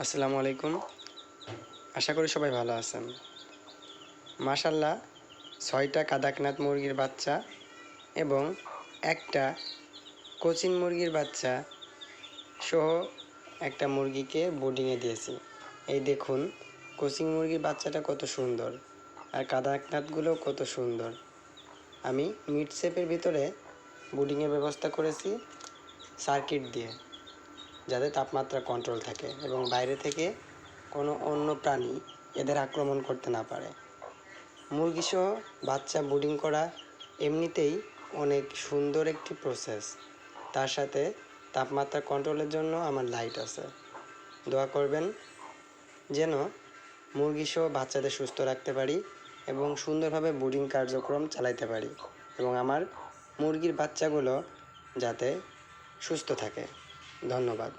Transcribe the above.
আসসালামু আলাইকুম। আশা করি সবাই ভালো আছেন। মাশাআল্লাহ ৬টা কাদাকনাথ মুরগির বাচ্চা এবং একটা কোচিন মুরগির বাচ্চা সহ একটা মুরগিকে বোর্ডিংয়ে দিয়েছি। এই দেখুন কোচিং মুরগির বাচ্চাটা কত সুন্দর আর কাদাকনাথগুলোও কত সুন্দর। আমি মিড শেপের ভিতরে বোর্ডিংয়ের ব্যবস্থা করেছি সার্কিট দিয়ে, যাতে তাপমাত্রা কন্ট্রোল থাকে এবং বাইরে থেকে কোনো অন্য প্রাণী এদের আক্রমণ করতে না পারে। মুরগিসহ বাচ্চা ব্রুডিং করা এমনিতেই অনেক সুন্দর একটি প্রসেস। তার সাথে তাপমাত্রা কন্ট্রোলের জন্য আমার লাইট আছে। দোয়া করবেন যেন মুরগিসহ বাচ্চাদের সুস্থ রাখতে পারি এবং সুন্দরভাবে ব্রুডিং কার্যক্রম চালাতে পারি এবং আমার মুরগির বাচ্চাগুলো যাতে সুস্থ থাকে। ধন্যবাদ।